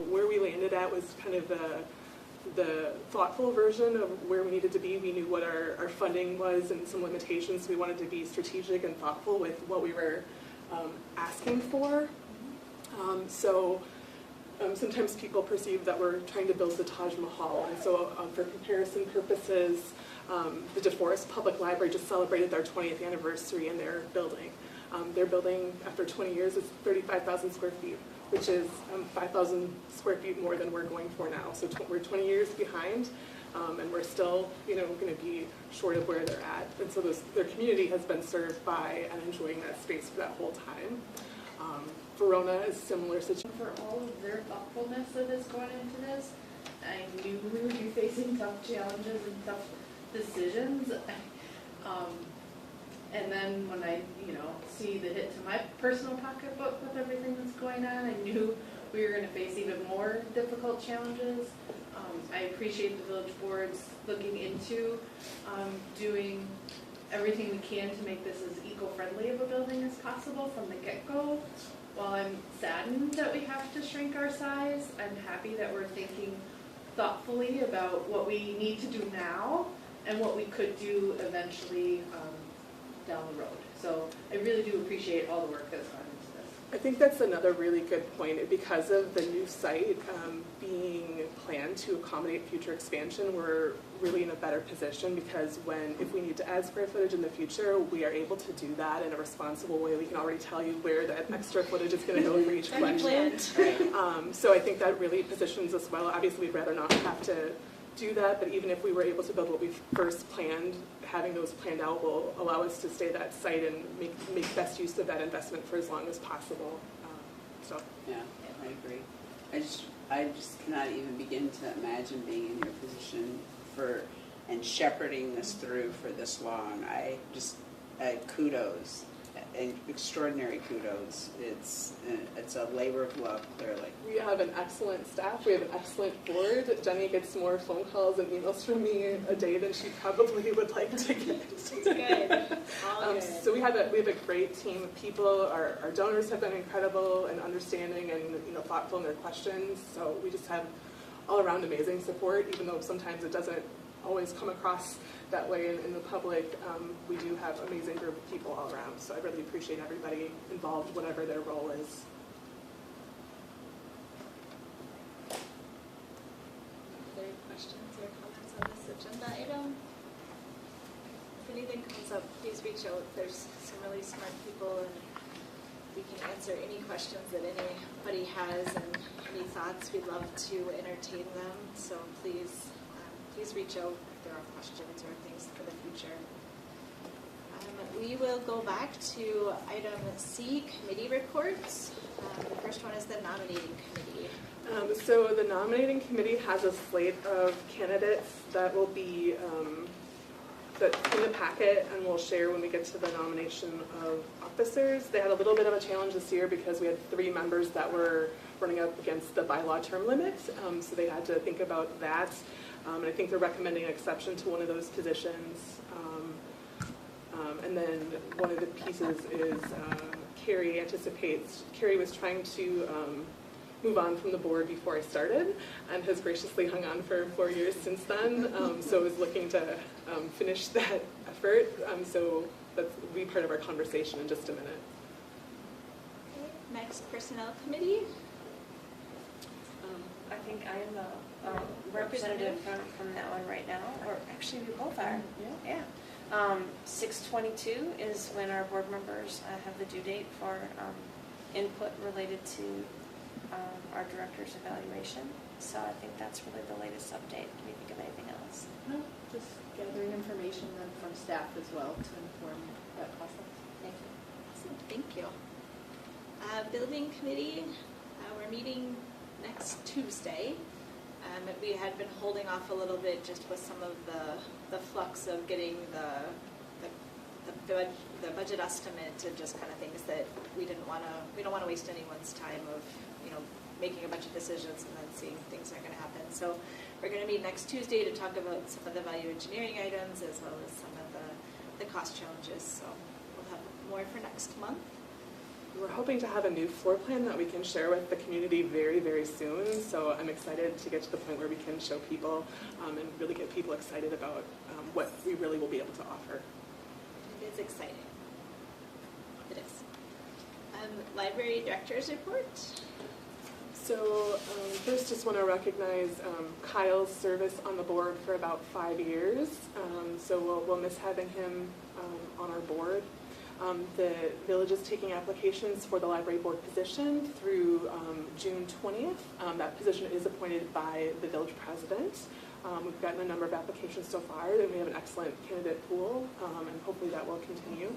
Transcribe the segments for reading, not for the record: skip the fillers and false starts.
Where we landed at was kind of the thoughtful version of where we needed to be. We knew what our funding was and some limitations. We wanted to be strategic and thoughtful with what we were asking for. Sometimes people perceive that we're trying to build the Taj Mahal, and so for comparison purposes, the DeForest Public Library just celebrated their 20th anniversary in their building. Their building, after 20 years, is 35,000 square feet, which is 5,000 square feet more than we're going for now. So we're 20 years behind, and we're still, going to be short of where they're at. And so their community has been served by and enjoying that space for that whole time. Verona is similar situation. For all of their thoughtfulness that is going into this, I knew we would be facing tough challenges and tough decisions. And then when I, see the hit to my personal pocketbook with everything that's going on, I knew we were going to face even more difficult challenges. I appreciate the village boards looking into doing everything we can to make this as eco-friendly of a building as possible from the get-go. While I'm saddened that we have to shrink our size, I'm happy that we're thinking thoughtfully about what we need to do now and what we could do eventually down the road. So I really do appreciate all the work that's gone into this. I think that's another really good point. Because of the new site being planned to accommodate future expansion, we're really in a better position, because if we need to add square footage in the future, we are able to do that in a responsible way. We can already tell you where that extra footage is going to go for each collection. So I think that really positions us well. Obviously, we'd rather not have to do that, but even if we were able to build what we first planned, having those planned out will allow us to stay at that site and make best use of that investment for as long as possible. Yeah, I agree. I just cannot even begin to imagine being in your position and shepherding this through for this long. Kudos, and extraordinary kudos. It's a labor of love, clearly. We have an excellent staff. We have an excellent board. Jenny gets more phone calls and emails from me a day than she probably would like to get. It's good. All good. So we have a great team of people. Our donors have been incredible and understanding and thoughtful in their questions. So we just have all around amazing support, even though sometimes it doesn't always come across that way in the public. We do have an amazing group of people all around, so I really appreciate everybody involved, whatever their role is. Other questions or comments on this agenda item? If anything comes up, please reach out. There's some really smart people, and we can answer any questions that anybody has, and any thoughts. We'd love to entertain them, so please reach out if there are questions or things for the future. We will go back to item C, committee reports. The first one is the nominating committee. So the nominating committee has a slate of candidates that will be that's in the packet, and we'll share when we get to the nomination of officers. They had a little bit of a challenge this year because we had 3 members that were running up against the bylaw term limit, so they had to think about that. And I think they're recommending an exception to one of those positions. And then one of the pieces is Carrie was trying to move on from the board before I started, and has graciously hung on for 4 years since then. So is looking to finish that effort. So that will be part of our conversation in just a minute. Okay. Next, personnel committee. I think I am the representative from that one right now, or actually we both are. Yeah. 6/22 is when our board members have the due date for input related to our director's evaluation. So I think that's really the latest update. Can you think of anything else? No, just gathering information then from staff as well to inform that process. Thank you. Awesome. Thank you. Building committee, we're meeting next Tuesday. We had been holding off a little bit just with some of the flux of getting the budget estimate and just kind of things that we don't want to waste anyone's time of making a bunch of decisions and then seeing things aren't going to happen. So we're going to meet next Tuesday to talk about some of the value engineering items as well as some of the cost challenges. So we'll have more for next month. we're hoping to have a new floor plan that we can share with the community very, very soon. So I'm excited to get to the point where we can show people and really get people excited about what we really will be able to offer. It is exciting. It is. Library director's report. So first, just want to recognize Kyle's service on the board for about 5 years. So we'll miss having him on our board. The village is taking applications for the library board position through June 20th. That position is appointed by the village president. We've gotten a number of applications so far, and we have an excellent candidate pool, and hopefully that will continue.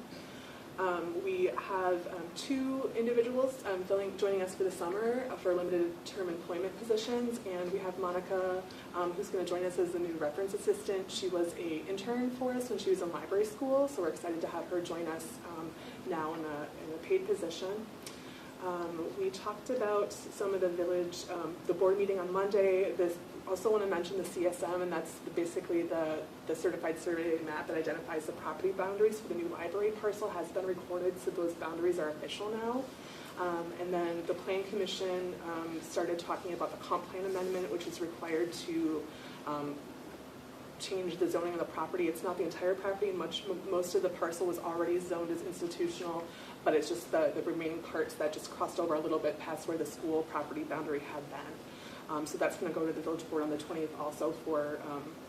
We have 2 individuals joining us for the summer for limited term employment positions, and we have Monica who's going to join us as the new reference assistant. She was an intern for us when she was in library school, so we're excited to have her join us now in a paid position. We talked about some of the village, the board meeting on Monday. Also want to mention the CSM, and that's basically the certified survey map that identifies the property boundaries for the new library parcel has been recorded, so those boundaries are official now. And then the Plan Commission started talking about the comp plan amendment, which is required to change the zoning of the property. It's not the entire property. Most of the parcel was already zoned as institutional, but it's just the remaining parts that just crossed over a little bit past where the school property boundary had been. So that's going to go to the village board on the 20th also for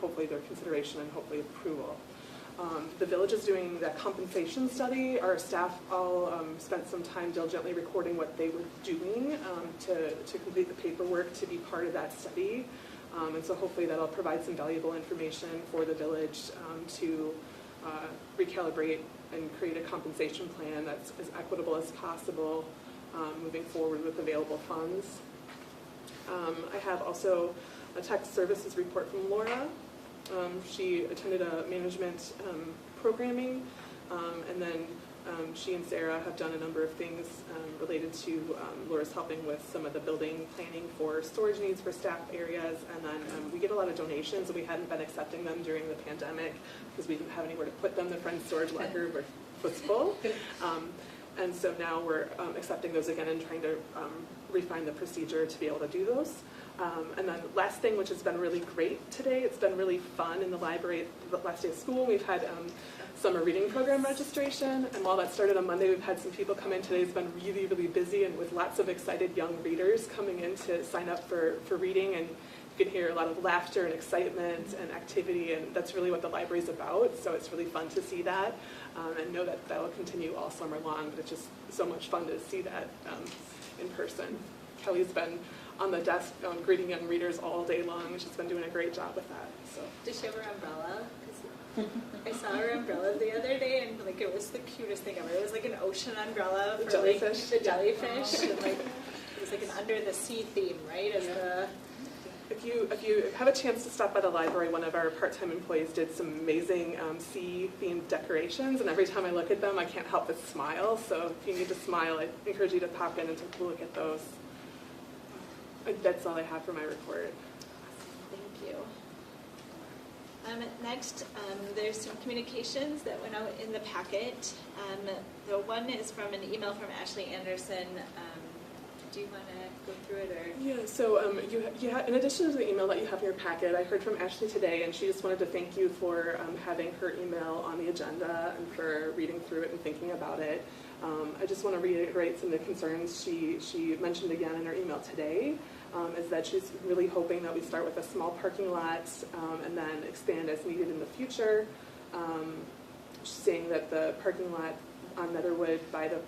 hopefully their consideration and hopefully approval. The village is doing that compensation study. Our staff all spent some time diligently recording what they were doing to complete the paperwork to be part of that study. And so hopefully that'll provide some valuable information for the village to recalibrate and create a compensation plan that's as equitable as possible moving forward with available funds. I have also a text services report from Laura. She attended a management programming, and then she and Sarah have done a number of things related to Laura's helping with some of the building planning for storage needs for staff areas, and then we get a lot of donations, and we hadn't been accepting them during the pandemic because we didn't have anywhere to put them. The Friends Storage Locker was full. And so now we're accepting those again and trying to refine the procedure to be able to do those. And then last thing, which has been really great today, it's been really fun in the library. The last day of school, we've had summer reading program registration, and while that started on Monday, we've had some people come in today. It's been really, really busy and with lots of excited young readers coming in to sign up for reading, and you can hear a lot of laughter and excitement and activity, and that's really what the library is about, so it's really fun to see that, and know that that will continue all summer long, but it's just so much fun to see that in person. Kelly's been on the desk greeting young readers all day long, and she's been doing a great job with that. So. Does she have her umbrella? 'Cause I saw her umbrella the other day, and like it was the cutest thing ever. It was like an ocean umbrella for jellyfish. the jellyfish, and like it was like an under the sea theme, right? As the If you have a chance to stop by the library, one of our part-time employees did some amazing sea-themed decorations, and every time I look at them, I can't help but smile. So if you need to smile, I encourage you to pop in and take a look at those. That's all I have for my report. Thank you. Next, there's some communications that went out in the packet. The one is from an email from Ashley Anderson. Do you want to go through it, or? Yeah, so in addition to the email that you have in your packet, I heard from Ashley today, and she just wanted to thank you for having her email on the agenda and for reading through it and thinking about it. I just want to reiterate some of the concerns she mentioned again in her email today, is that she's really hoping that we start with a small parking lot and then expand as needed in the future. She's saying that the parking lot on Netherwood by the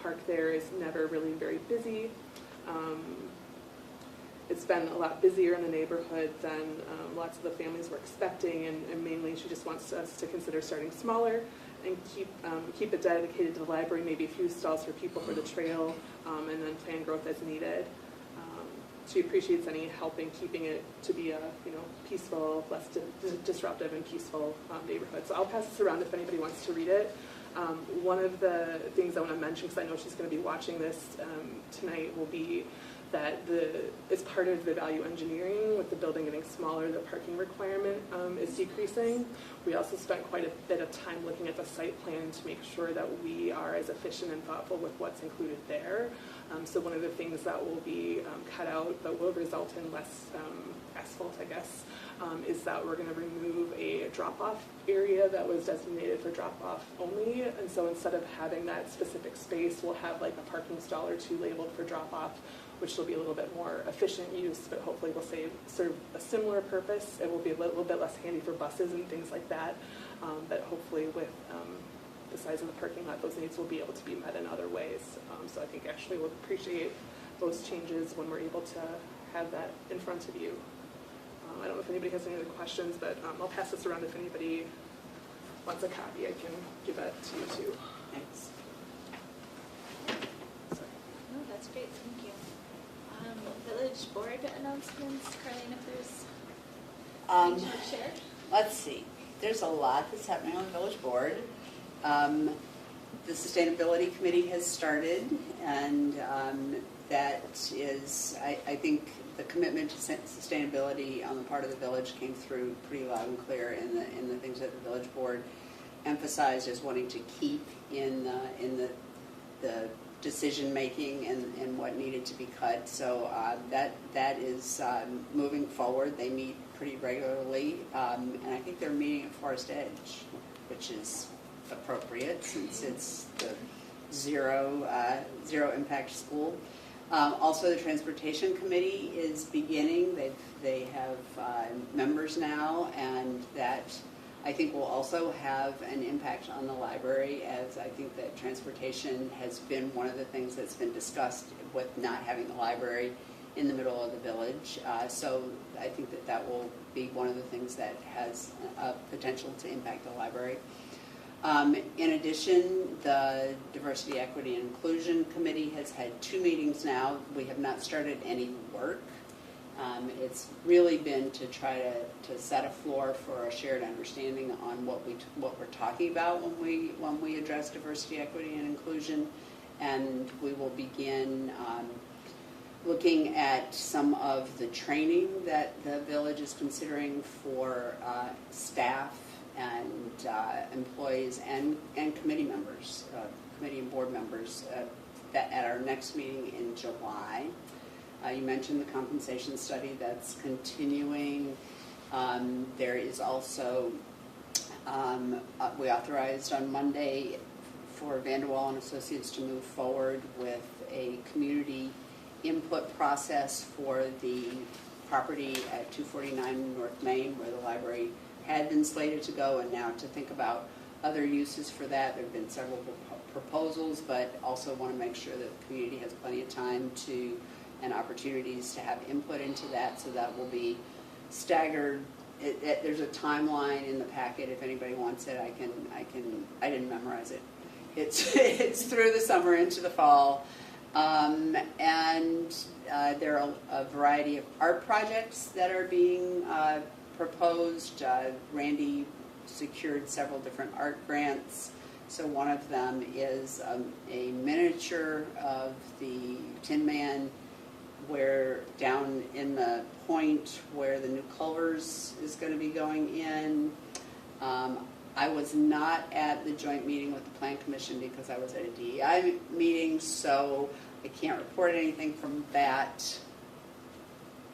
park there is never really very busy. It's been a lot busier in the neighborhood than lots of the families were expecting, and mainly she just wants us to consider starting smaller and keep it dedicated to the library, maybe a few stalls for people for the trail, and then plan growth as needed. She appreciates any help in keeping it to be a peaceful, less disruptive and peaceful neighborhood. So I'll pass this around if anybody wants to read it. One of the things I want to mention, because I know she's going to be watching this tonight, will be that as part of the value engineering, with the building getting smaller, the parking requirement is decreasing. We also spent quite a bit of time looking at the site plan to make sure that we are as efficient and thoughtful with what's included there. So one of the things that will be cut out but will result in less asphalt, I guess, is that we're going to remove a drop-off area that was designated for drop-off only. And so instead of having that specific space, we'll have like a parking stall or two labeled for drop-off, which will be a little bit more efficient use, but hopefully will serve a similar purpose. It will be a little bit less handy for buses and things like that, but hopefully with the size of the parking lot, those needs will be able to be met in other ways. So I think actually we'll appreciate those changes when we're able to have that in front of you. I don't know if anybody has any other questions, but I'll pass this around if anybody wants a copy. I can give that to you too. Thanks. Sorry. No, that's great, thank you. Village board announcements, Carlene, if there's anything to share? Let's see. There's a lot that's happening on the village board. The Sustainability Committee has started, and that is, I think, the commitment to sustainability on the part of the village came through pretty loud and clear in the things that the village board emphasized as wanting to keep in the decision making and what needed to be cut. So that is moving forward. They meet pretty regularly, and I think they're meeting at Forest Edge, which is appropriate since it's the zero impact school. Also, the Transportation Committee is beginning. They have members now, and that I think will also have an impact on the library, as I think that transportation has been one of the things that's been discussed with not having the library in the middle of the village. So I think that will be one of the things that has potential to impact the library. In addition, the Diversity, Equity, and Inclusion Committee has had 2 meetings now. We have not started any work. It's really been to try to set a floor for a shared understanding on what we're talking about when we address diversity, equity, and inclusion, and we will begin looking at some of the training that the village is considering for staff and employees and committee members, committee and board members at our next meeting in July. You mentioned the compensation study that's continuing. There is also, we authorized on Monday for Vanderwall and Associates to move forward with a community input process for the property at 249 North Main, where the library had been slated to go, and now to think about other uses for that. There have been several proposals, but also want to make sure that the community has plenty of time to and opportunities to have input into that, so that will be staggered. There's a timeline in the packet if anybody wants it. I didn't memorize it. It's through the summer into the fall, and there are a variety of art projects that are being proposed. Randy secured several different art grants. So one of them is a miniature of the Tin Man, where down in the point where the new Culvers is going to be going in. I was not at the joint meeting with the Plan Commission because I was at a DEI meeting, so I can't report anything from that. Is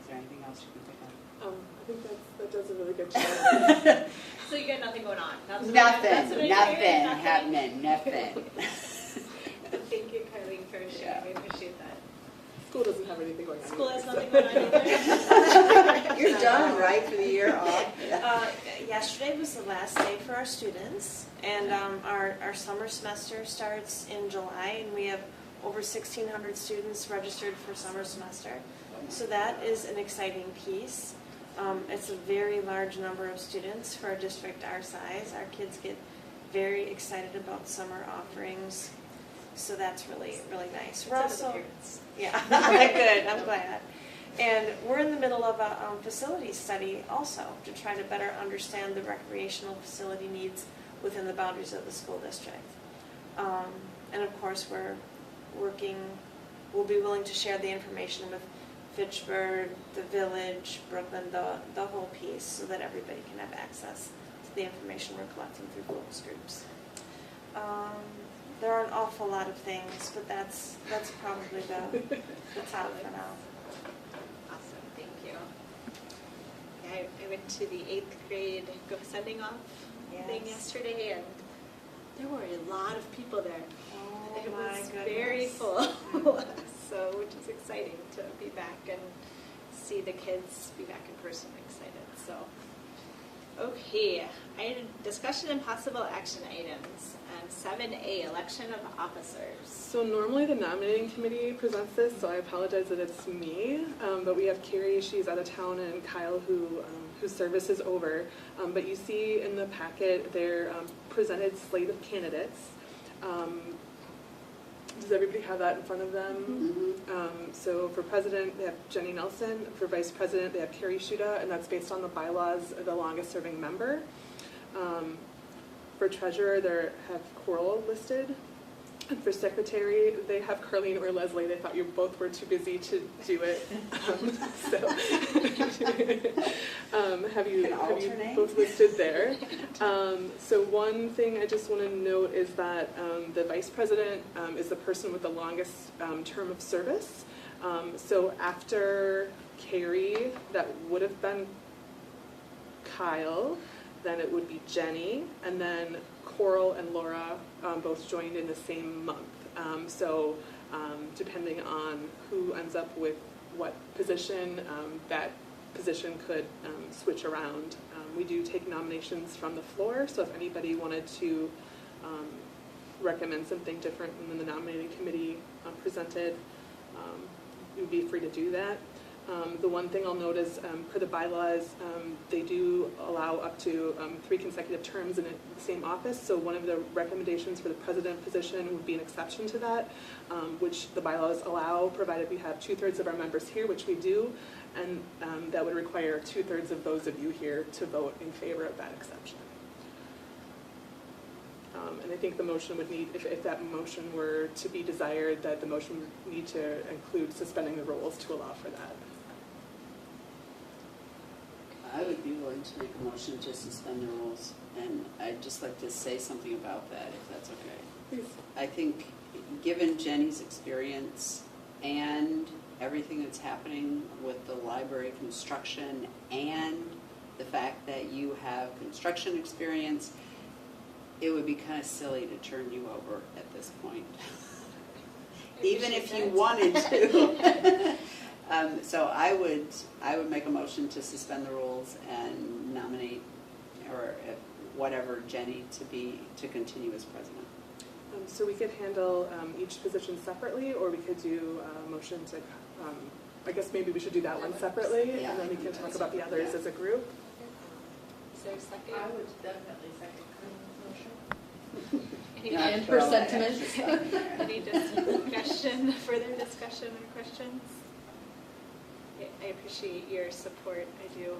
there anything else you can think of? I think that does a really good job. So you got nothing going on? Nothing happening. Thank you, Carlene, for sharing. Yeah. We appreciate that. School doesn't have anything going on. School has either, nothing so. going on either. You're done, right, for the year off? Yesterday was the last day for our students, and our summer semester starts in July, and we have over 1,600 students registered for summer semester. So that is an exciting piece. It's a very large number of students for a district our size. Our kids get very excited about summer offerings, so that's really, really nice. We're also, yeah, good, I'm glad. And we're in the middle of a facility study also to try to better understand the recreational facility needs within the boundaries of the school district. And of course, we're working we'll be willing to share the information with Fitchburg, the village, Brooklyn, the whole piece, so that everybody can have access to the information we're collecting through focus groups. There are an awful lot of things, but that's probably the top for now. Awesome, thank you. Yeah, I went to the 8th grade sending off thing yesterday, and there were a lot of people there. Oh, It my was goodness. very full, so which is exciting to be back and see the kids be back in person. Excited. So, okay, discussion and possible action items. 7A, election of officers. So normally the nominating committee presents this, so I apologize that it's me. But we have Carrie, she's out of town, and Kyle, whose service is over. But you see in the packet their presented slate of candidates. Does everybody have that in front of them? Mm-hmm. So for president, they have Jenny Nelson. For vice president, they have Carrie Shuda, and that's based on the bylaws of the longest serving member. For treasurer, they have Coral listed. And for secretary, they have Carlene or Leslie. They thought you both were too busy to do it. Have you both listed there? So one thing I just want to note is that the vice president is the person with the longest term of service. So after Carrie, that would have been Kyle. Then it would be Jenny, and then Coral and Laura both joined in the same month. So depending on who ends up with what position, that position could switch around. We do take nominations from the floor, so if anybody wanted to recommend something different than the nominating committee presented, you'd be free to do that. The one thing I'll note is, per the bylaws, they do allow up to 3 consecutive terms in the same office. So one of the recommendations for the president position would be an exception to that, which the bylaws allow, provided we have 2/3 of our members here, which we do, and that would require 2/3 of those of you here to vote in favor of that exception. And I think the motion would need, if that motion were to be desired, that the motion would need to include suspending the rules to allow for that. I would be willing to make a motion to suspend the rules, and I'd just like to say something about that, if that's okay. Please. I think, given Jenny's experience and everything that's happening with the library construction and the fact that you have construction experience, it would be kind of silly to turn you over at this point, even if you wanted to. So I would make a motion to suspend the rules and nominate, or whatever, Jenny to continue as president. So we could handle each position separately, or we could do a motion to, I guess maybe we should do that one separately, Yeah, and then we can talk about the others as a group. Is there a second? I would definitely second Corinne's motion. Any, Yeah, And throw for that sentiment. extra stuff in there. any discussion, further discussion or questions? I appreciate your support, I do,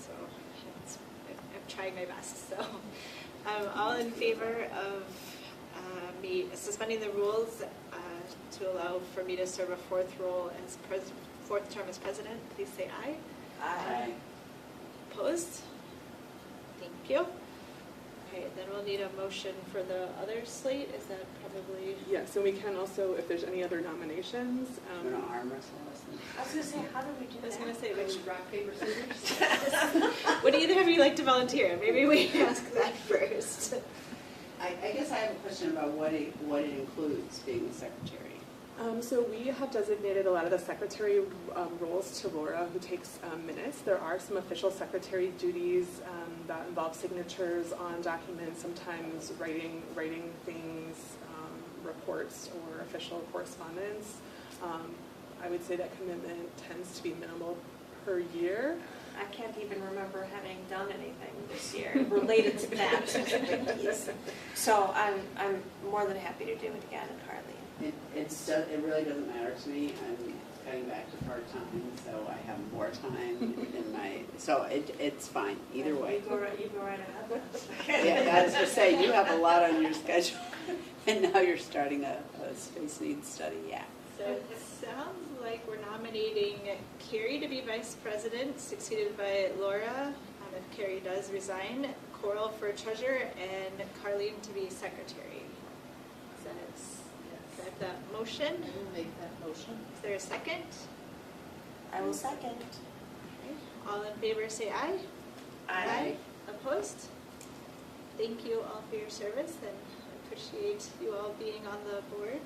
so I'm trying my best. So, all in favor of me suspending the rules to allow for me to serve a fourth term as president, please say aye. Aye. Opposed? Thank you. Okay, then we'll need a motion for the other slate. Is that probably? Yes, and we can also, if there's any other nominations. You want to arm wrestle us? I was going to say, how do we do I was that? going to say, Which which, rock, paper, scissors? would either of you like to volunteer? Maybe we ask that first. I guess I have a question about what it includes being the secretary. So we have designated a lot of the secretary roles to Laura, who takes minutes. There are some official secretary duties that involve signatures on documents, sometimes writing things, reports, or official correspondence. I would say that commitment tends to be minimal per year. I can't even remember having done anything this year related to that. So I'm more than happy to do it again, Carly. It really doesn't matter to me. I'm cutting back to part-time, so I have more time in my, so it's fine, either way. You go right ahead. Yeah, I was just saying, you have a lot on your schedule, and now you're starting a space needs study, yeah. So it sounds like we're nominating Carrie to be vice president, succeeded by Laura, if Carrie does resign, Coral for treasurer, and Carlene to be secretary. Is that that motion? I will make that motion. Is there a second? I will second. Okay. All in favor say aye. Aye. Opposed? Thank you all for your service, and I appreciate you all being on the board,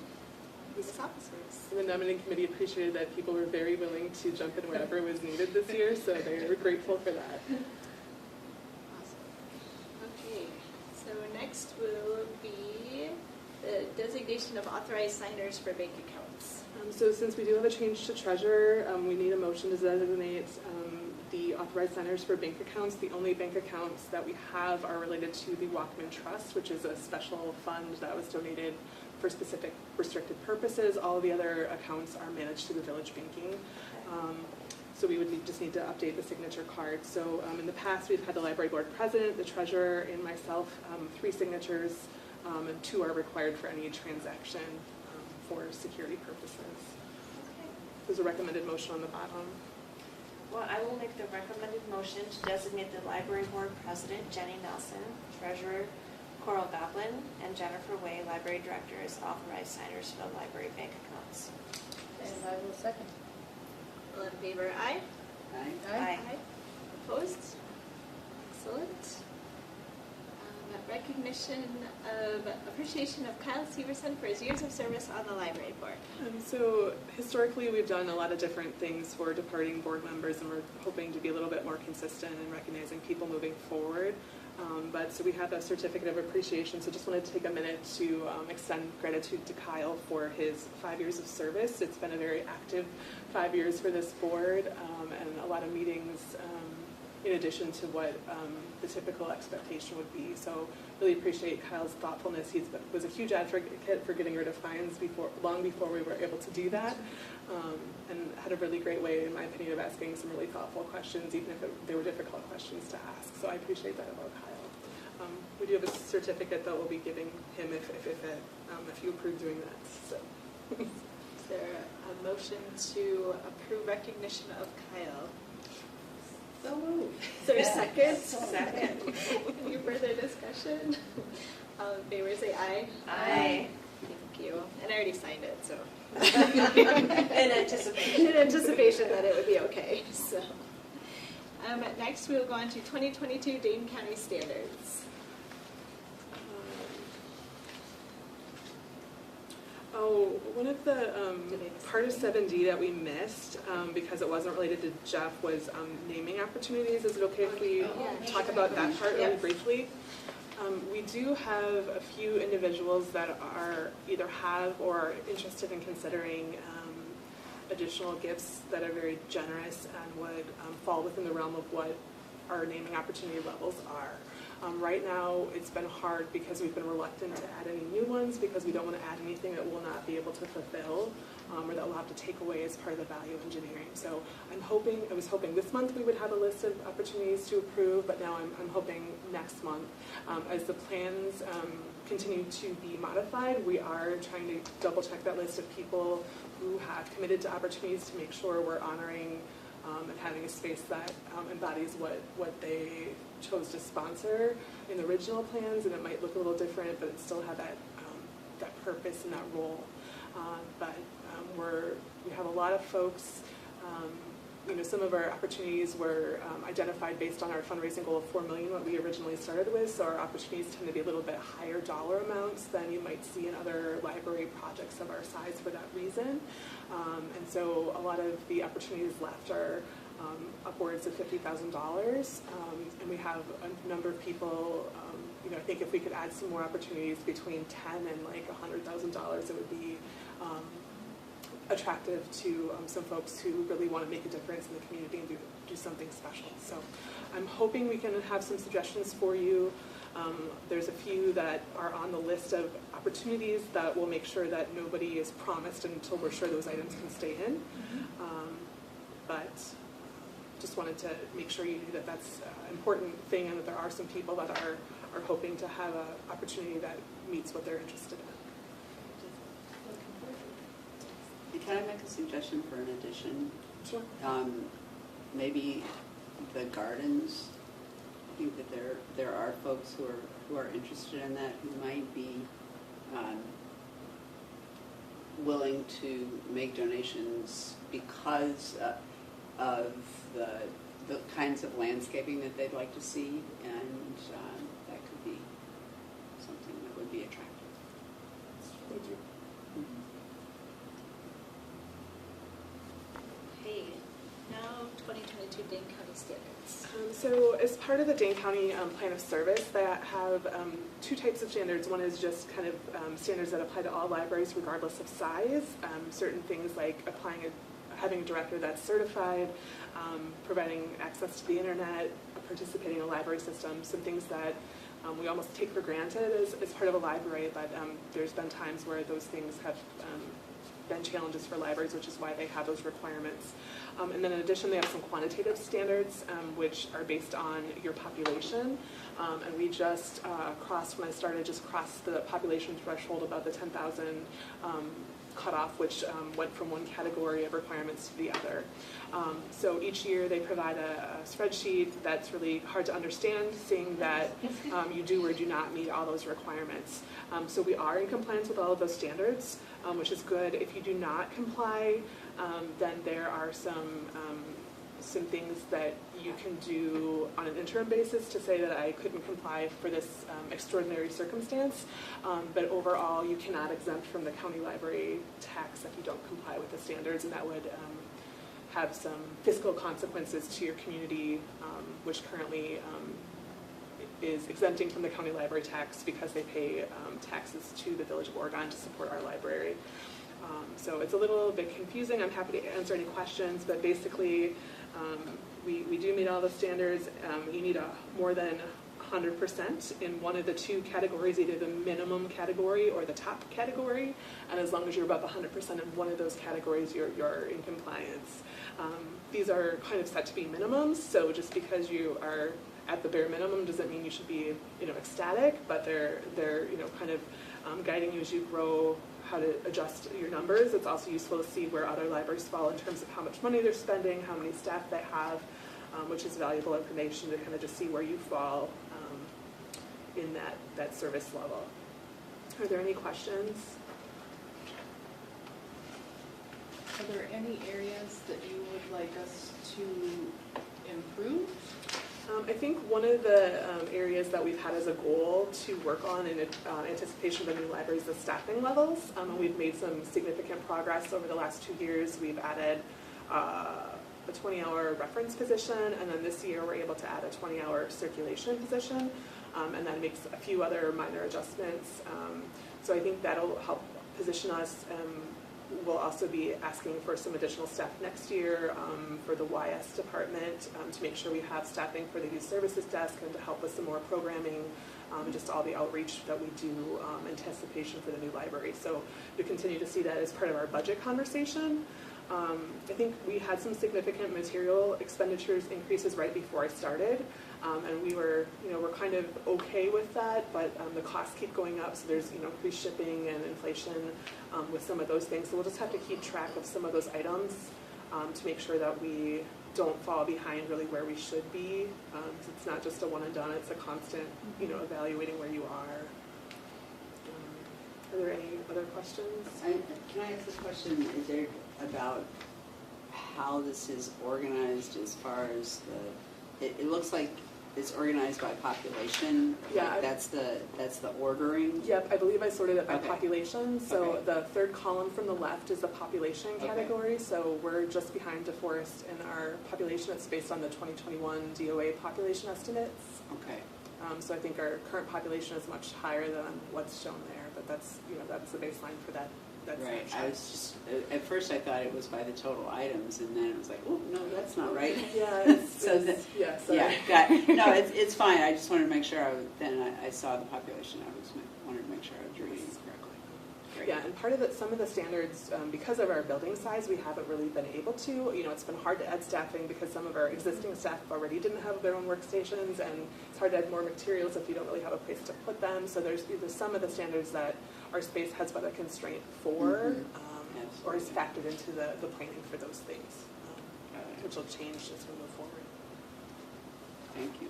these officers. The nominating committee appreciated that people were very willing to jump in wherever was needed this year, so they were grateful for that. Awesome. Okay, so next will be the designation of authorized signers for bank accounts. So since we do have a change to treasurer, we need a motion to designate the authorized signers for bank accounts. The only bank accounts that we have are related to the Walkman Trust, which is a special fund that was donated for specific restricted purposes. All of the other accounts are managed through the village banking. So we would just need to update the signature card. So in the past, we've had the library board president, the treasurer, and myself, 3 signatures, and 2 are required for any transaction for security purposes. Okay. There's a recommended motion on the bottom. Well, I will make the recommended motion to designate the library board president, Jenny Nelson, treasurer, Coral Goblin, and Jennifer Way, library director, as authorized signers for the library bank accounts. And I will second. All in favor, aye. Aye. Opposed? Excellent. Recognition of appreciation of Kyle Severson for his years of service on the library board. So historically, we've done a lot of different things for departing board members, and we're hoping to be a little bit more consistent in recognizing people moving forward. So we have a certificate of appreciation, so just wanted to take a minute to extend gratitude to Kyle for his 5 years of service. It's been a very active 5 years for this board, and a lot of meetings in addition to what the typical expectation would be. So really appreciate Kyle's thoughtfulness. He was a huge advocate for getting rid of fines long before we were able to do that, and had a really great way, in my opinion, of asking some really thoughtful questions, even if they were difficult questions to ask. So I appreciate that about Kyle. We do have a certificate that we'll be giving him if you approve doing that. So. Is there a motion to approve recognition of Kyle? So moved. Is there a second? Second. Any further discussion? All in favor say aye. Aye. Thank you. And I already signed it, so. In anticipation. In anticipation that it would be okay, so. Next, we will go on to 2022 Dane County Standards. One of the part of 7D that we missed because it wasn't related to Jeff was naming opportunities. Is it okay if we talk about that part really briefly? We do have a few individuals that are either have or are interested in considering additional gifts that are very generous and would fall within the realm of what our naming opportunity levels are. Right now, it's been hard because we've been reluctant to add any new ones because we don't want to add anything that we'll not be able to fulfill or that we'll have to take away as part of the value engineering. So I was hoping this month we would have a list of opportunities to approve, but now I'm hoping next month. As the plans continue to be modified, we are trying to double check that list of people who have committed to opportunities to make sure we're honoring and having a space that embodies what they chose to sponsor in the original plans, and it might look a little different, but it still had that purpose and that role. But we have a lot of folks. Some of our opportunities were identified based on our fundraising goal of $4 million, what we originally started with. So our opportunities tend to be a little bit higher dollar amounts than you might see in other library projects of our size for that reason. And so a lot of the opportunities left are upwards of $50,000, and we have a number of people. I think if we could add some more opportunities between $10,000 and like $100,000, it would be attractive to some folks who really want to make a difference in the community and do something special. So I'm hoping we can have some suggestions for you. There's a few that are on the list of opportunities that will make sure that nobody is promised until we're sure those items can stay in. But just wanted to make sure you knew that that's an important thing, and that there are some people that are hoping to have an opportunity that meets what they're interested in. can I make a suggestion for an addition? Sure. Maybe the gardens. I think that there are folks who are interested in that, who might be willing to make donations because of the kinds of landscaping that they'd like to see, and that could be something that would be attractive. Thank you. Okay, now 2022 Dane County standards. So as part of the Dane County Plan of Service, that have two types of standards. One is just kind of standards that apply to all libraries regardless of size. Certain things like having a director that's certified, providing access to the internet, participating in a library system, some things that we almost take for granted as part of a library, but there's been times where those things have been challenges for libraries, which is why they have those requirements. And then in addition, they have some quantitative standards, which are based on your population. And we just when I started, just crossed the population threshold above the 10,000 cutoff, which went from one category of requirements to the other. So each year they provide a spreadsheet that's really hard to understand, saying that you do or do not meet all those requirements. So we are in compliance with all of those standards, which is good. If you do not comply, then there are some things that you can do on an interim basis to say that I couldn't comply for this extraordinary circumstance. But overall, you cannot exempt from the county library tax if you don't comply with the standards, and that would have some fiscal consequences to your community, which currently is exempting from the county library tax because they pay taxes to the Village of Oregon to support our library. So it's a little bit confusing. I'm happy to answer any questions, but basically we do meet all the standards. You need more than 100% in one of the two categories, either the minimum category or the top category, and as long as you're above 100% in one of those categories, you're in compliance. These are kind of set to be minimums, so just because you are at the bare minimum doesn't mean you should be, ecstatic, but they're kind of guiding you as you grow how to adjust your numbers. It's also useful to see where other libraries fall in terms of how much money they're spending, how many staff they have, which is valuable information to kind of just see where you fall in that service level. Are there any questions? Are there any areas that you would like us to improve? I think one of the areas that we've had as a goal to work on in anticipation of the new library is the staffing levels. And we've made some significant progress over the last 2 years. We've added a 20-hour reference position, and then this year we're able to add a 20-hour circulation position, and then makes a few other minor adjustments. So I think that'll help position us. We'll also be asking for some additional staff next year for the YS department to make sure we have staffing for the youth services desk and to help with some more programming and just all the outreach that we do in anticipation for the new library. So we continue to see that as part of our budget conversation. I think we had some significant material expenditures increases right before I started, and we're kind of okay with that, but the costs keep going up, so there's increased shipping and inflation with some of those things. So we'll just have to keep track of some of those items to make sure that we don't fall behind really where we should be. It's not just a one and done; it's a constant, evaluating where you are. Are there any other questions? Can I ask a question? Is there about how this is organized as far as it looks like it's organized by population? Yeah. Like that's the ordering? Yep, I believe I sorted it by Okay. population. So Okay. the third column from the left is the population category. So we're just behind DeForest in our population. It's based on the 2021 DOA population estimates. Okay. So I think our current population is much higher than what's shown there, but that's the baseline for that. Right. I was just at first I thought it was by the total items, and then it was like, oh no, that's not right. Yeah. So got it. No, it's fine. I just wanted to make sure. I saw the population. Wanted to make sure I was reading it correctly. Great. Yeah, and part of some of the standards, because of our building size, we haven't really been able to. It's been hard to add staffing because some of our existing staff already didn't have their own workstations, and it's hard to add more materials if you don't really have a place to put them. So there's some of the standards that our space has been a constraint for. or is Absolutely. factored into the planning for those things, which will change as we move forward. Thank you.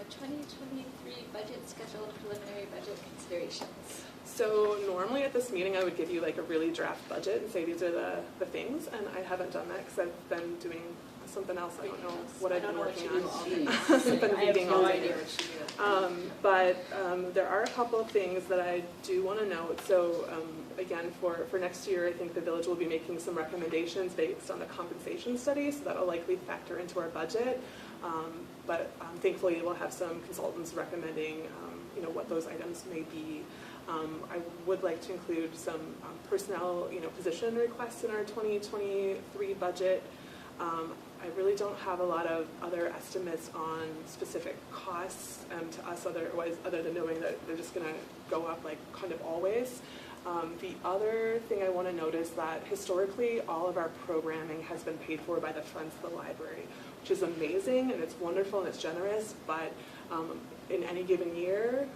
2023 budget schedule, preliminary budget considerations. So normally at this meeting, I would give you like a really draft budget and say these are the things, and I haven't done that because I've been doing something else. I don't know what I've been working on. I've been reading all day. But there are a couple of things that I do want to note. So again, for next year, I think the village will be making some recommendations based on the compensation study, so that will likely factor into our budget. But thankfully, we'll have some consultants recommending what those items may be. I would like to include some personnel position requests in our 2023 budget. I really don't have a lot of other estimates on specific costs to us other than knowing that they're just going to go up like kind of always. The other thing I want to note is that historically all of our programming has been paid for by the Friends of the Library, which is amazing and it's wonderful and it's generous, but in any given year,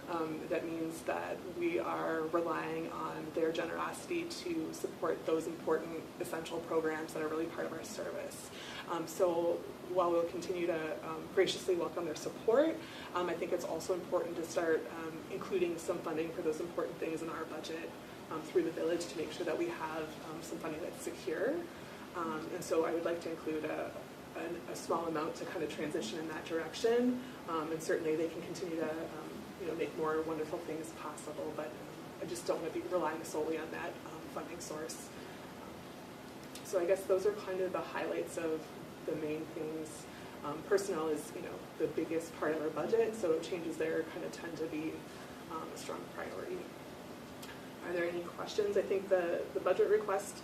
that means that we are relying on their generosity to support those important essential programs that are really part of our service. So while we'll continue to graciously welcome their support, I think it's also important to start including some funding for those important things in our budget through the village to make sure that we have some funding that's secure. And so I would like to include a small amount to kind of transition in that direction, and certainly they can continue to make more wonderful things possible, but I just don't want to be relying solely on that funding source. So I guess those are kind of the highlights of the main things. Personnel is the biggest part of our budget, so changes there kind of tend to be a strong priority. Are there any questions? I think the budget request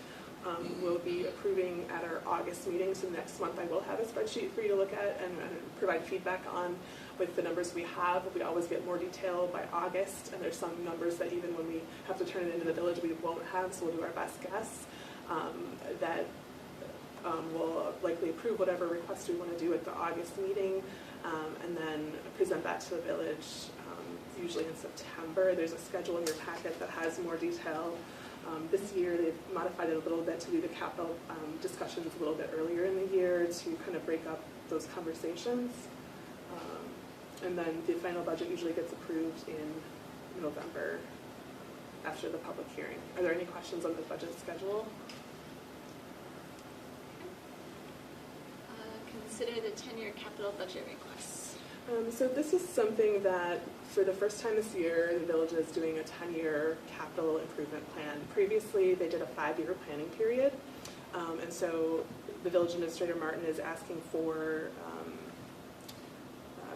we'll be approving at our August meeting, so next month I will have a spreadsheet for you to look at and provide feedback on with the numbers we have. We always get more detail by August, and there's some numbers that even when we have to turn it into the village we won't have, so we'll do our best guess. That we'll likely approve whatever request we want to do at the August meeting, and then present that to the village usually in September. There's a schedule in your packet that has more detail. This year they've modified it a little bit to do the capital discussions a little bit earlier in the year to kind of break up those conversations. And then the final budget usually gets approved in November after the public hearing. Are there any questions on the budget schedule? Consider the 10-year capital budget requests. So this is something that, for the first time this year, the village is doing a 10-year capital improvement plan. Previously, they did a 5-year planning period, and so the village administrator, Martin, is asking for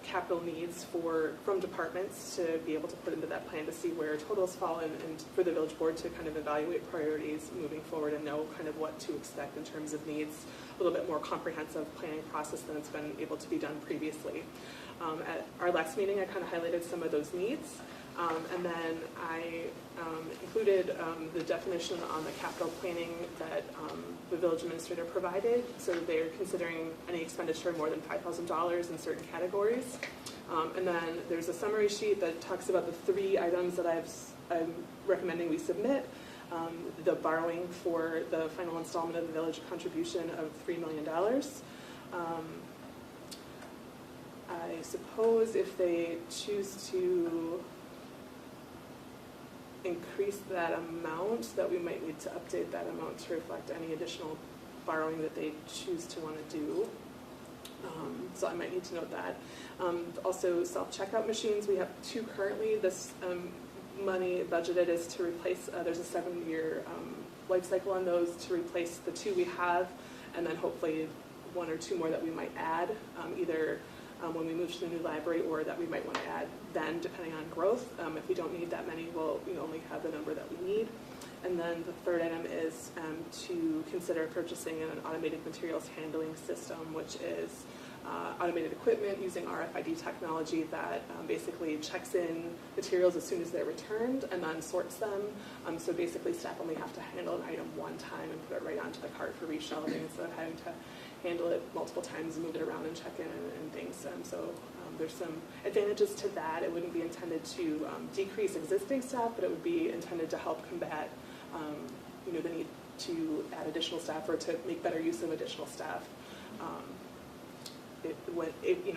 capital needs from departments to be able to put into that plan to see where totals fall and for the village board to kind of evaluate priorities moving forward and know kind of what to expect in terms of needs. A little bit more comprehensive planning process than it's been able to be done previously. At our last meeting, I kind of highlighted some of those needs, and then I included the definition on the capital planning that the village administrator provided. So they're considering any expenditure more than $5,000 in certain categories. And then there's a summary sheet that talks about the 3 items that I'm recommending we submit. The borrowing for the final installment of the village contribution of $3 million. I suppose if they choose to increase that amount, that we might need to update that amount to reflect any additional borrowing that they choose to want to do. So I might need to note that. Also, self-checkout machines, we have 2 currently. This money budgeted is to replace, there's a 7-year life cycle on those to replace the 2 we have, and then hopefully 1 or 2 more that we might add, either when we move to the new library or that we might want to add then, depending on growth. If we don't need that many, we'll only have the number that we need. And then the 3rd item is to consider purchasing an automated materials handling system, which is automated equipment using RFID technology that basically checks in materials as soon as they're returned and then sorts them. So basically staff only have to handle an item one time and put it right onto the cart for reshelving instead of having to handle it multiple times and move it around and check in and things. So there's some advantages to that. It wouldn't be intended to decrease existing staff, but it would be intended to help combat the need to add additional staff or to make better use of additional staff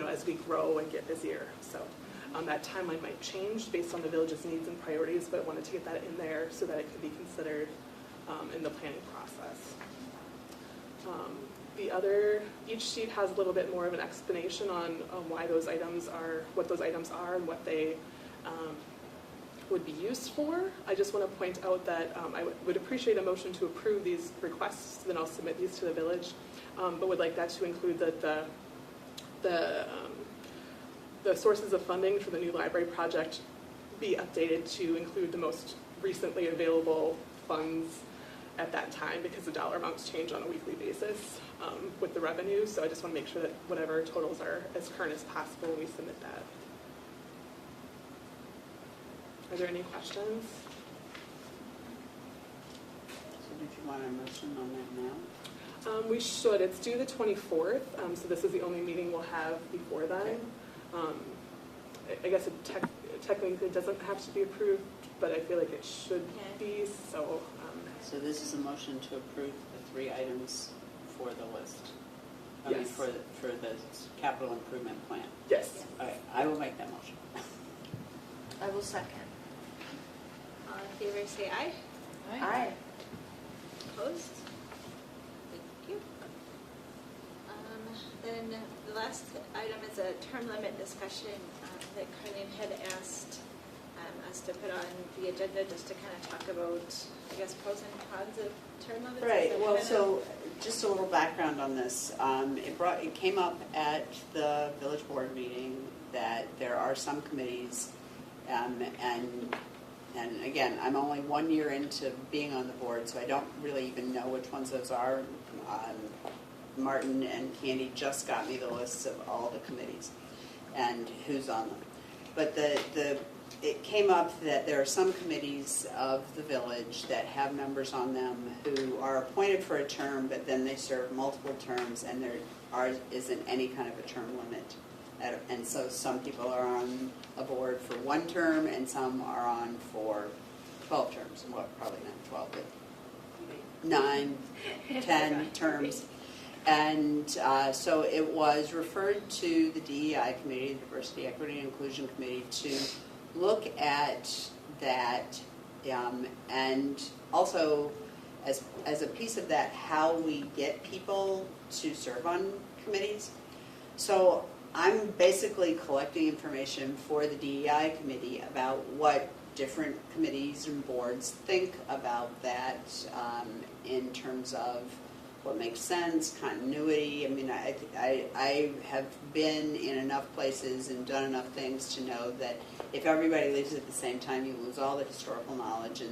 as we grow and get busier. So that timeline might change based on the village's needs and priorities, but I wanted to get that in there so that it could be considered in the planning process. Each sheet has a little bit more of an explanation on why those items are, what those items are and what they would be used for. I just want to point out that I would appreciate a motion to approve these requests, then I'll submit these to the village, but would like that to include the sources of funding for the new library project be updated to include the most recently available funds at that time, because the dollar amounts change on a weekly basis with the revenue. So I just want to make sure that whatever totals are as current as possible when we submit that. Are there any questions? So did you want a motion on that now? We should. It's due the 24th, so this is the only meeting we'll have before then. I guess it technically doesn't have to be approved, but I feel like it should be. So. So this is a motion to approve the 3 items for the list. I mean, Yes. for the capital improvement plan. Yes. All right, I will make that motion. I will second. All in favor, say aye. Aye. Opposed? Thank you. Then the last item is a term limit discussion that Carleen had asked us to put on the agenda just to kind of talk about, I guess, pros and cons of term limits. Right, well, so just a little background on this. It came up at the village board meeting that there are some committees, and again, I'm only 1 year into being on the board, so I don't really even know which ones those are. Martin and Candy just got me the lists of all the committees and who's on them. But it came up that there are some committees of the village that have members on them who are appointed for a term, but then they serve multiple terms, and there isn't any kind of a term limit. And so some people are on a board for 1 term, and some are on for 12 terms. Well, probably not 12, but 9, 10 terms. And so it was referred to the DEI committee, the Diversity, Equity, and Inclusion Committee, to look at that, and also as a piece of that, how we get people to serve on committees. So I'm basically collecting information for the DEI committee about what different committees and boards think about that in terms of what makes sense, continuity. I mean, I have been in enough places and done enough things to know that if everybody leaves at the same time, you lose all the historical knowledge,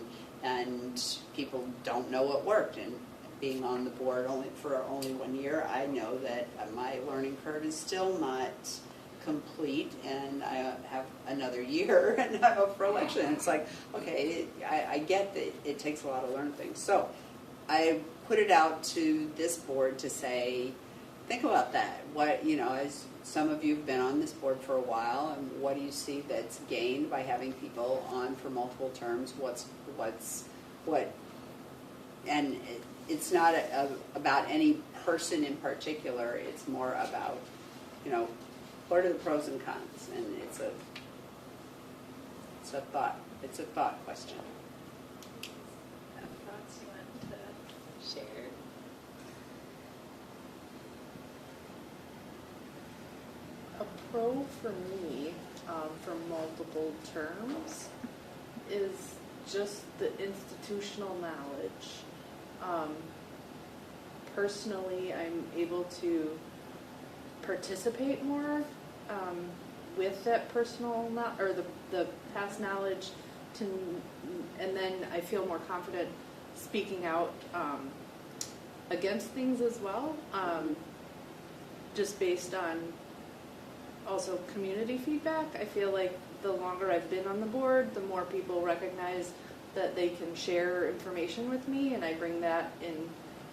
and people don't know what worked. And being on the board for only 1 year, I know that my learning curve is still not complete, and I have another year, and I'm up for election. It's like, okay, I get that it takes a lot to learn things. So I put it out to this board to say, think about that. What, as some of you have been on this board for a while, and what do you see that's gained by having people on for multiple terms? And it's not about any person in particular. It's more about, what are the pros and cons? And it's a thought question. Thoughts you want to share? A pro for me, for multiple terms, is just the institutional knowledge. Personally, I'm able to participate more with that personal or the past knowledge, and then I feel more confident speaking out against things as well, just based on also community feedback. I feel like the longer I've been on the board, the more people recognize that they can share information with me, and I bring that in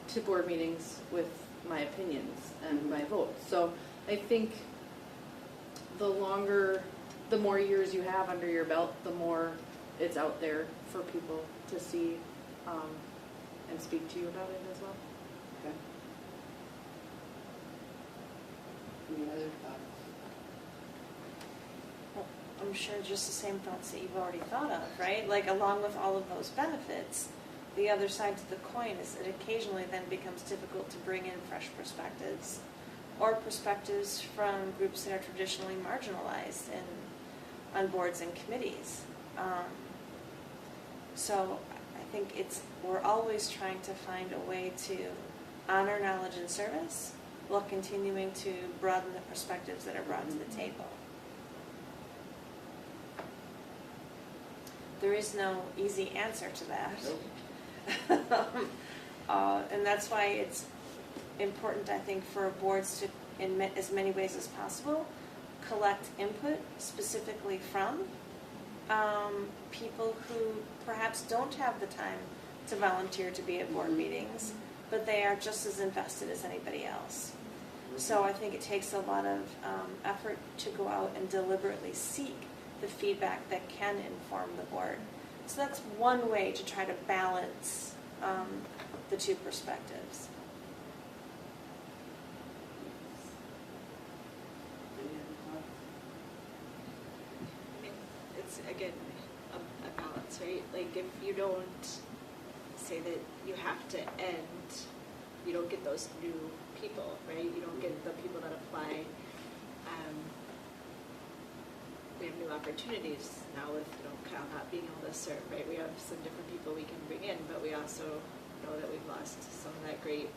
to board meetings with my opinions and my votes. So I think the more years you have under your belt, the more it's out there for people to see and speak to you about it as well. Okay. Any other thoughts? Well, I'm sure just the same thoughts that you've already thought of, right? Like along with all of those benefits, the other side to the coin is that occasionally then becomes difficult to bring in fresh perspectives or perspectives from groups that are traditionally marginalized on boards and committees. So I think we're always trying to find a way to honor knowledge and service while continuing to broaden the perspectives that are brought to the table. There is no easy answer to that. Nope. And that's why it's important, I think, for boards to, in as many ways as possible, collect input specifically from people who perhaps don't have the time to volunteer to be at board meetings, but they are just as invested as anybody else. So I think it takes a lot of effort to go out and deliberately seek the feedback that can inform the board. So that's one way to try to balance the two perspectives. I mean, it's again a balance, right? Like if you don't say that you have to end, you don't get those new people, right? You don't get the people that apply. We have new opportunities now with Cal not being able to serve, right? We have some different people we can bring in, but we also know that we've lost some of that great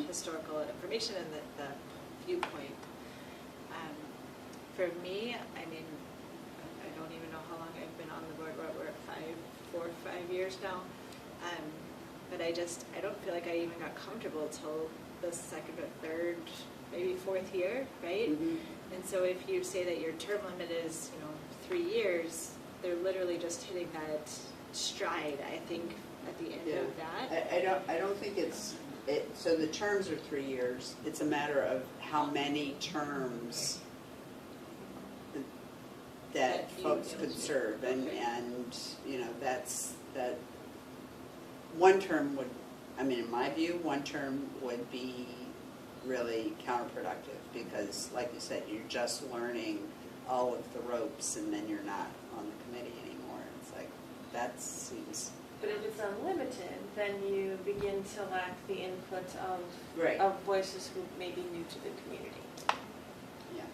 historical information and the viewpoint. For me, I mean, I don't even know how long I've been on the board. We're at 4 or 5 years now. But I don't feel like I even got comfortable till the second or third, maybe fourth year, right? Mm-hmm. And so if you say that your term limit is, 3 years, they're literally just hitting that stride, I think, at the end of that. I don't think so the terms are 3 years. It's a matter of how many terms that folks could serve, and that's that. One term would, in my view, one term would be really counterproductive because, like you said, you're just learning all of the ropes and then you're not on the committee anymore. It's like, that seems... But if it's unlimited, then you begin to lack the input of Right. of voices who may be new to the community. Yeah.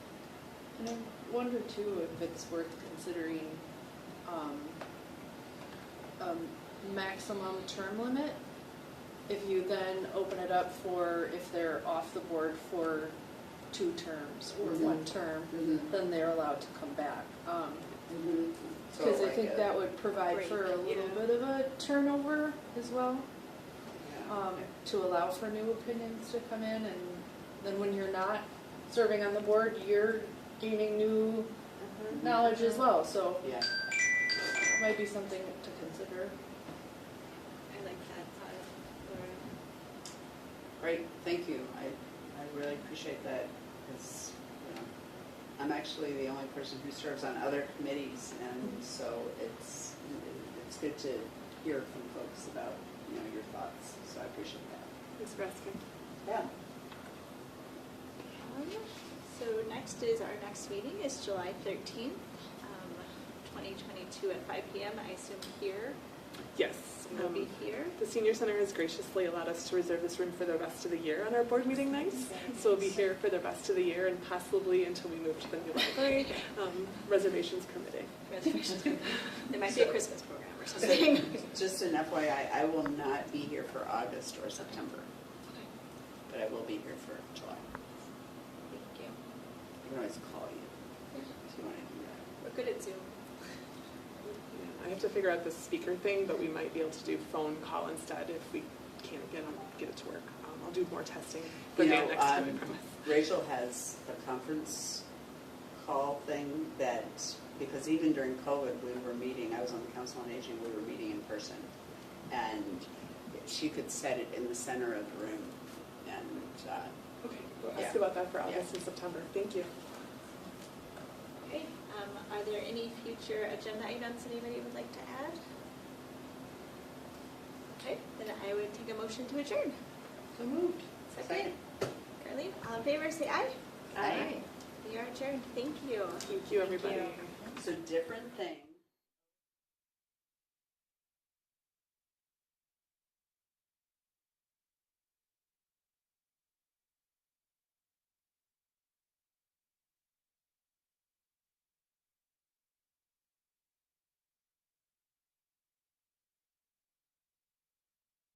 And I wonder too if it's worth considering maximum term limit. If you then open it up for if they're off the board for 2 terms or 1 term, then they're allowed to come back. Because I think that would provide for a little bit of a turnover as well, to allow for new opinions to come in, and then when you're not serving on the board, you're gaining new knowledge as well. So Yeah. it might be something to consider. I like that thought, Laura. Great, thank you. I really appreciate that because I'm actually the only person who serves on other committees, and so it's good to hear from folks about your thoughts. So I appreciate that. Thanks for asking. Yeah. So next is our next meeting is July 13th, 2022 at 5 p.m. I assume here. Yes. We'll be here. The Senior Center has graciously allowed us to reserve this room for the rest of the year on our board meeting nights. So we'll be here for the rest of the year and possibly until we move to the new library, reservations permitting. Reservations. There might be a Christmas program or something. Just an FYI, I will not be here for August or September, Okay. but I will be here for July. Thank you. I can always call you if you want to do that. We're good at Zoom. I have to figure out the speaker thing, but we might be able to do phone call instead if we can't get it to work. I'll do more testing for Dan next time, I promise. Rachel has a conference call thing that, because even during COVID, we were meeting, I was on the Council on Aging, we were meeting in person, and she could set it in the center of the room, and Okay, we'll ask about that for August and September. Thank you. Okay. Are there any future agenda items anybody would like to add? Okay, then I would take a motion to adjourn. So moved. Second. Carleen, all in favor, say aye. Aye. We are adjourned. Thank you. Thank you, everybody. So different things.